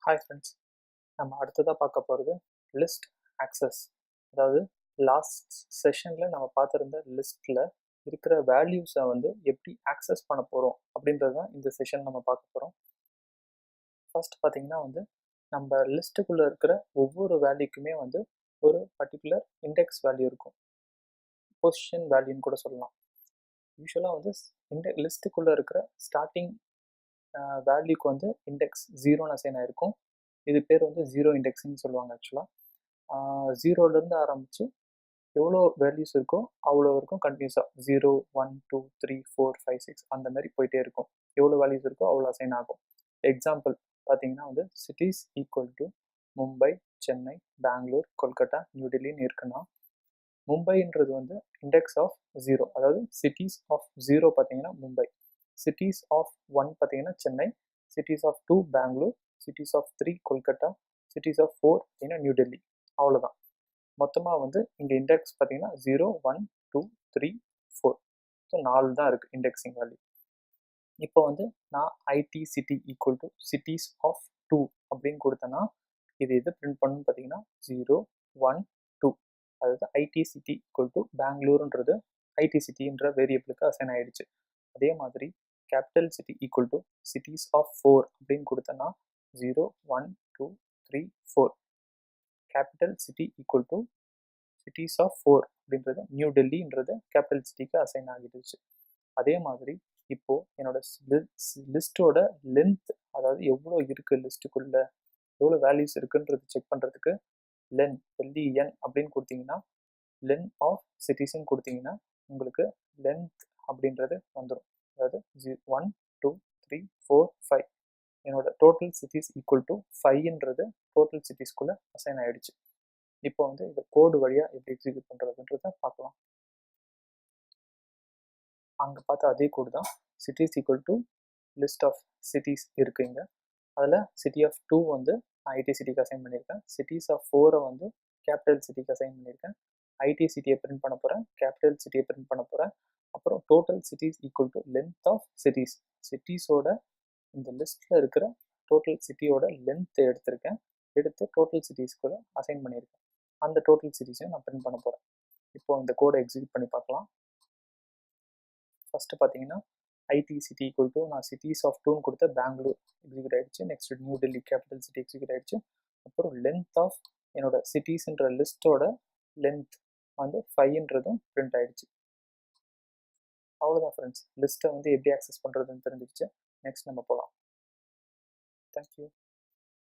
Hi friends, நம்ம அடுத்ததாக பார்க்க போகிறது லிஸ்ட் ஆக்சஸ். அதாவது லாஸ்ட் செஷனில் நம்ம பார்த்துருந்த லிஸ்ட்டில் இருக்கிற வேல்யூஸை வந்து எப்படி ஆக்சஸ் பண்ண போகிறோம் அப்படின்றது தான் இந்த செஷன் நம்ம பார்க்க போகிறோம். ஃபர்ஸ்ட் பார்த்தீங்கன்னா வந்து நம்ம லிஸ்ட்டுக்குள்ளே இருக்கிற ஒவ்வொரு வேல்யூக்குமே வந்து ஒரு பர்டிகுலர் இண்டெக்ஸ் வேல்யூ இருக்கும், பொசிஷன் வேல்யூன்னு கூட சொல்லலாம். யூஸ்வலாக வந்து லிஸ்ட்டுக்குள்ளே இருக்கிற ஸ்டார்டிங் வேல்யூக்கு வந்து இண்டெக்ஸ் 0ன்னு அசைன் ஆகிருக்கும். இது பேர் வந்து 0 இண்டெக்ஸ்ன்னு சொல்லுவாங்க. ஆக்சுவலாக 0லேருந்து ஆரம்பித்து எவ்வளோ வேல்யூஸ் இருக்கோ அவ்வளோ இருக்கும் கண்டினியூஸாக 0 1 2 3 4 5 6 அந்த மாதிரி போயிட்டே இருக்கும். எவ்வளோ வேல்யூஸ் இருக்கோ அவ்வளோ அசைன் ஆகும். எக்ஸாம்பிள் பார்த்தீங்கன்னா வந்து cities equal to Mumbai, Chennai, Bangalore, Kolkata, New டெல்லின்னு இருக்குன்னா மும்பைன்றது வந்து இண்டெக்ஸ் ஆஃப் 0, அதாவது சிட்டிஸ் ஆஃப் 0 பார்த்தீங்கன்னா மும்பை, சிட்டிஸ் ஆஃப் 1 பார்த்தீங்கன்னா Chennai, cities of 2 Bangalore, cities of 3 Kolkata, cities of 4 பார்த்தீங்கன்னா நியூ டெல்லி. அவ்வளோதான். மொத்தமாக வந்து இங்கே இண்டெக்ஸ் பார்த்தீங்கன்னா 0 1 2 3 4, ஸோ 4 தான் இருக்குது இண்டெக்ஸிங் வேல்யூ. இப்போ வந்து நான் ID city equal to cities of 2 அப்படின்னு கொடுத்தேன்னா இது எது பிரிண்ட் பண்ணணும்னு பார்த்தீங்கன்னா 0 1 2, அதாவது ஐடி சிட்டி ஈக்குவல் டு பெங்களூருன்றது ஐடி சிட்டின்ற வேரியபிளுக்கு அசைன் ஆயிடுச்சு. அதே மாதிரி capital city equal to cities of 4 அப்படின்னு கொடுத்தேன்னா 0 1 2 3 4, capital city equal to cities of 4 அப்படின்றது நியூ டெல்லின்றது கேபிட்டல் சிட்டிக்கு அசைன் ஆகிடுச்சு. அதே மாதிரி இப்போ என்னோட லிஸ்டோட லென்த், அதாவது எவ்வளோ இருக்கு லிஸ்ட்டுக்குள்ள எவ்வளோ வேல்யூஸ் இருக்குன்றது செக் பண்ணுறதுக்கு LEN அப்படின்னு கொடுத்தீங்கன்னா லென் ஆஃப் சிட்டிஸ்ன்னு கொடுத்தீங்கன்னா உங்களுக்கு லென்த் அப்படின்றது வந்துடும். அதாவது 1 2 3 4 5 என்னோட டோட்டல் சிட்டிஸ் ஈக்குவல் டு 5ன்றது டோட்டல் சிட்டிஸ்குள்ளே அசைன் ஆகிடுச்சு. இப்போ வந்து இந்த கோடு வழியாக எப்படி எக்ஸிக்யூட் பண்ணுறதுன்றத பார்க்கலாம். அங்கே பார்த்தா அதே கோடு தான். Cities equal to list of cities இருக்குங்க. அதில் சிட்டி ஆஃப் 2 வந்து ஐடி சிட்டிக்கு அசைன் பண்ணியிருக்கேன். சிட்டிஸ் ஆஃப் 4 வந்து கேபிட்டல் சிட்டிக்கு அசைன் பண்ணியிருக்கேன். ஐடி சிட்டியை பிரிண்ட் பண்ண போகிறேன், கேபிட்டல் சிட்டியை பிரிண்ட் பண்ண போகிறேன். அப்புறம் total cities equal to length of cities, சிட்டிஸோட இந்த லிஸ்ட்டில் இருக்கிற டோட்டல் சிட்டியோட லென்த்தை எடுத்திருக்கேன், எடுத்து டோட்டல் சிட்டிஸ்க்குள்ள அசைன் பண்ணியிருக்கேன். அந்த டோட்டல் சிட்டிஸையும் நான் பிரிண்ட் பண்ண போகிறேன். இப்போ இந்த கோடை எக்ஸிக்யூட் பண்ணி பார்க்கலாம். ஃபஸ்ட்டு பார்த்தீங்கன்னா ஐடி சிட்டி ஈக்குவல் டு நான் சிட்டிஸ் ஆஃப் 2ன்னு கொடுத்த பெங்களூர் எக்ஸிக்யூட் ஆகிடுச்சு. Next new Delhi capital city execute ஆகிடுச்சு. அப்புறம் லென்த் ஆஃப் என்னோட சிட்டிஸ்ன்ற லிஸ்ட்டோட லென்த் வந்து 5ன்றதும் பிரிண்ட் ஆகிடுச்சு. அவ்வளோதான் ஃப்ரெண்ட்ஸ், லிஸ்ட்டை வந்து எப்படி ஆக்சஸ் பண்ணுறதுன்னு தெரிஞ்சிடுச்சு. நெக்ஸ்ட் நம்ம போகலாம். தேங்க்யூ.